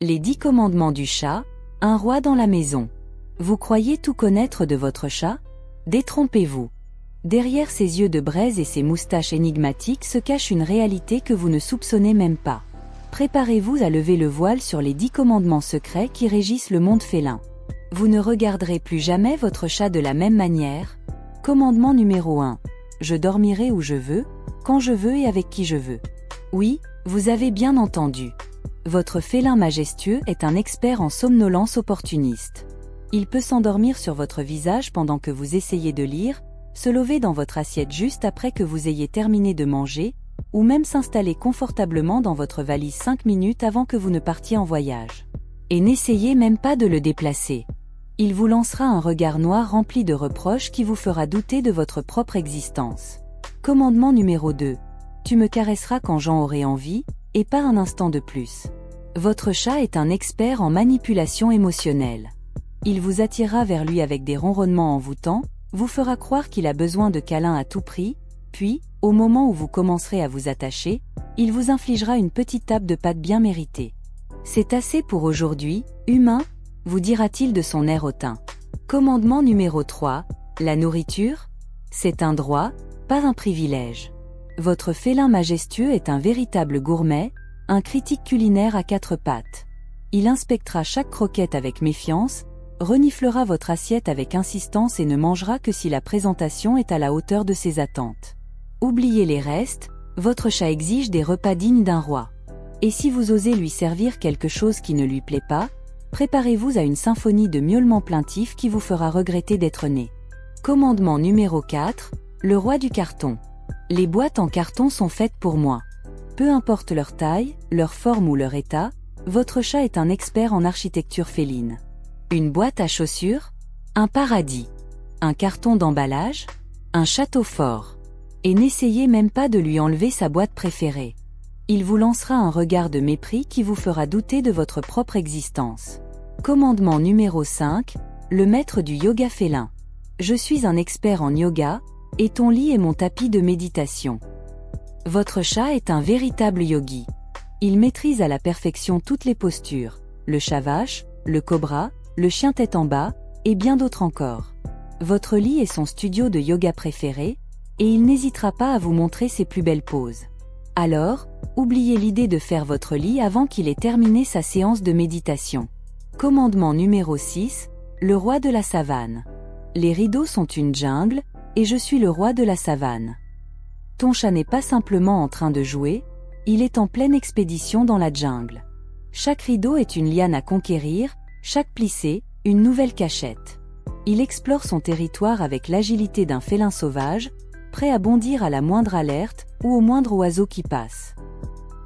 Les 10 commandements du chat, un roi dans la maison. Vous croyez tout connaître de votre chat? Détrompez-vous. Derrière ses yeux de braise et ses moustaches énigmatiques se cache une réalité que vous ne soupçonnez même pas. Préparez-vous à lever le voile sur les 10 commandements secrets qui régissent le monde félin. Vous ne regarderez plus jamais votre chat de la même manière. Commandement numéro 1. Je dormirai où je veux, quand je veux et avec qui je veux. Oui, vous avez bien entendu. Votre félin majestueux est un expert en somnolence opportuniste. Il peut s'endormir sur votre visage pendant que vous essayez de lire, se lever dans votre assiette juste après que vous ayez terminé de manger, ou même s'installer confortablement dans votre valise 5 minutes avant que vous ne partiez en voyage. Et n'essayez même pas de le déplacer. Il vous lancera un regard noir rempli de reproches qui vous fera douter de votre propre existence. Commandement numéro 2. Tu me caresseras quand j'en aurai envie, et pas un instant de plus. Votre chat est un expert en manipulation émotionnelle. Il vous attirera vers lui avec des ronronnements envoûtants, vous fera croire qu'il a besoin de câlins à tout prix, puis, au moment où vous commencerez à vous attacher, il vous infligera une petite tape de patte bien méritée. C'est assez pour aujourd'hui, humain, vous dira-t-il de son air hautain. Commandement numéro 3. La nourriture? C'est un droit, pas un privilège. Votre félin majestueux est un véritable gourmet, un critique culinaire à 4 pattes. Il inspectera chaque croquette avec méfiance, reniflera votre assiette avec insistance et ne mangera que si la présentation est à la hauteur de ses attentes. Oubliez les restes, votre chat exige des repas dignes d'un roi. Et si vous osez lui servir quelque chose qui ne lui plaît pas, préparez-vous à une symphonie de miaulements plaintifs qui vous fera regretter d'être né. Commandement numéro 4. Le roi du carton. Les boîtes en carton sont faites pour moi. Peu importe leur taille, leur forme ou leur état, votre chat est un expert en architecture féline. Une boîte à chaussures? Un paradis. Un carton d'emballage? Un château fort. Et n'essayez même pas de lui enlever sa boîte préférée. Il vous lancera un regard de mépris qui vous fera douter de votre propre existence. Commandement numéro 5. Le maître du yoga félin. Je suis un expert en yoga, et ton lit est mon tapis de méditation. Votre chat est un véritable yogi. Il maîtrise à la perfection toutes les postures, le chat vache, le cobra, le chien tête en bas, et bien d'autres encore. Votre lit est son studio de yoga préféré, et il n'hésitera pas à vous montrer ses plus belles poses. Alors, oubliez l'idée de faire votre lit avant qu'il ait terminé sa séance de méditation. Commandement numéro 6. Le roi de la savane. Les rideaux sont une jungle, et je suis le roi de la savane. Ton chat n'est pas simplement en train de jouer, il est en pleine expédition dans la jungle. Chaque rideau est une liane à conquérir, chaque plissé, une nouvelle cachette. Il explore son territoire avec l'agilité d'un félin sauvage, prêt à bondir à la moindre alerte ou au moindre oiseau qui passe.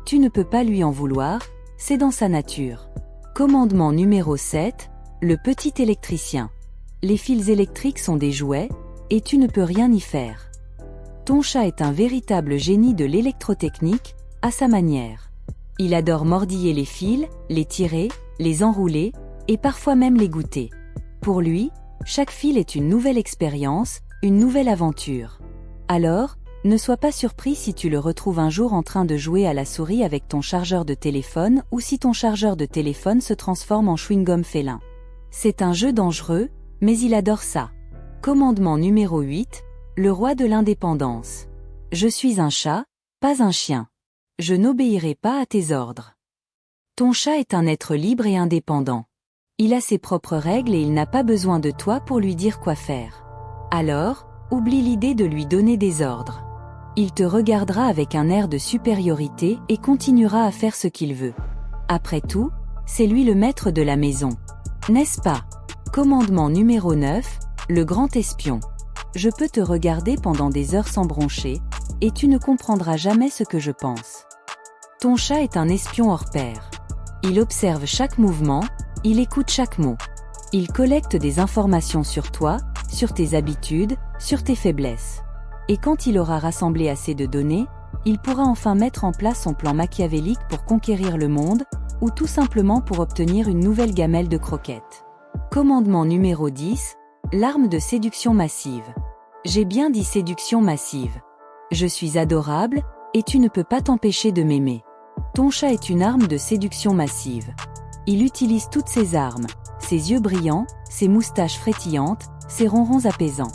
Tu ne peux pas lui en vouloir, c'est dans sa nature. Commandement numéro 7. Le petit électricien. Les fils électriques sont des jouets, et tu ne peux rien y faire. Ton chat est un véritable génie de l'électrotechnique, à sa manière. Il adore mordiller les fils, les tirer, les enrouler, et parfois même les goûter. Pour lui, chaque fil est une nouvelle expérience, une nouvelle aventure. Alors, ne sois pas surpris si tu le retrouves un jour en train de jouer à la souris avec ton chargeur de téléphone ou si ton chargeur de téléphone se transforme en chewing-gum félin. C'est un jeu dangereux, mais il adore ça. Commandement numéro 8. Le roi de l'indépendance. Je suis un chat, pas un chien. Je n'obéirai pas à tes ordres. Ton chat est un être libre et indépendant. Il a ses propres règles et il n'a pas besoin de toi pour lui dire quoi faire. Alors, oublie l'idée de lui donner des ordres. Il te regardera avec un air de supériorité et continuera à faire ce qu'il veut. Après tout, c'est lui le maître de la maison. N'est-ce pas? Commandement numéro 9. Le grand espion. Je peux te regarder pendant des heures sans broncher, et tu ne comprendras jamais ce que je pense. Ton chat est un espion hors pair. Il observe chaque mouvement, il écoute chaque mot. Il collecte des informations sur toi, sur tes habitudes, sur tes faiblesses. Et quand il aura rassemblé assez de données, il pourra enfin mettre en place son plan machiavélique pour conquérir le monde, ou tout simplement pour obtenir une nouvelle gamelle de croquettes. Commandement numéro 10. L'arme de séduction massive. J'ai bien dit séduction massive. Je suis adorable, et tu ne peux pas t'empêcher de m'aimer. Ton chat est une arme de séduction massive. Il utilise toutes ses armes, ses yeux brillants, ses moustaches frétillantes, ses ronrons apaisants.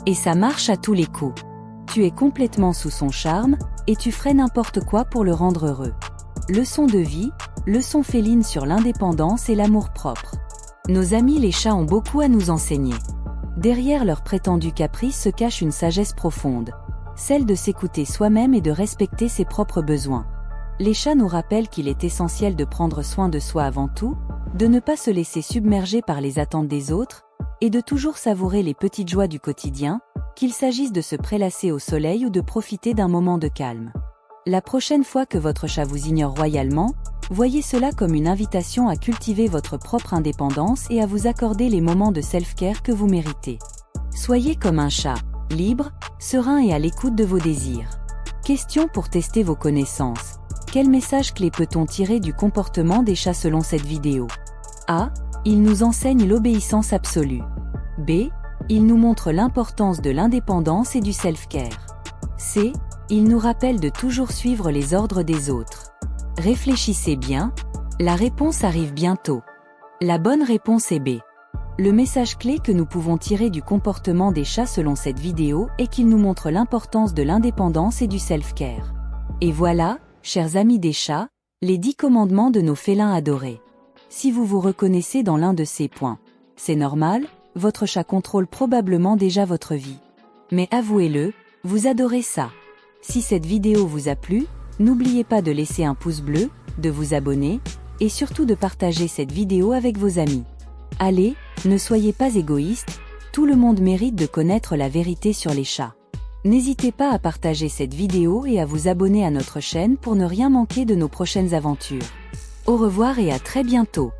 Et ça marche à tous les coups. Tu es complètement sous son charme, et tu ferais n'importe quoi pour le rendre heureux. Leçon de vie, leçon féline sur l'indépendance et l'amour-propre. Nos amis les chats ont beaucoup à nous enseigner. Derrière leur prétendu caprice se cache une sagesse profonde, celle de s'écouter soi-même et de respecter ses propres besoins. Les chats nous rappellent qu'il est essentiel de prendre soin de soi avant tout, de ne pas se laisser submerger par les attentes des autres, et de toujours savourer les petites joies du quotidien, qu'il s'agisse de se prélasser au soleil ou de profiter d'un moment de calme. La prochaine fois que votre chat vous ignore royalement, voyez cela comme une invitation à cultiver votre propre indépendance et à vous accorder les moments de self-care que vous méritez. Soyez comme un chat, libre, serein et à l'écoute de vos désirs. Question pour tester vos connaissances. Quel message clé peut-on tirer du comportement des chats selon cette vidéo? A. Il nous enseigne l'obéissance absolue. B. Il nous montre l'importance de l'indépendance et du self-care. C. Il nous rappelle de toujours suivre les ordres des autres. Réfléchissez bien, la réponse arrive bientôt. La bonne réponse est B. Le message clé que nous pouvons tirer du comportement des chats selon cette vidéo est qu'il nous montre l'importance de l'indépendance et du self-care. Et voilà, chers amis des chats, les 10 commandements de nos félins adorés. Si vous vous reconnaissez dans l'un de ces points, c'est normal, votre chat contrôle probablement déjà votre vie. Mais avouez-le, vous adorez ça. Si cette vidéo vous a plu, n'oubliez pas de laisser un pouce bleu, de vous abonner, et surtout de partager cette vidéo avec vos amis. Allez, ne soyez pas égoïstes, tout le monde mérite de connaître la vérité sur les chats. N'hésitez pas à partager cette vidéo et à vous abonner à notre chaîne pour ne rien manquer de nos prochaines aventures. Au revoir et à très bientôt.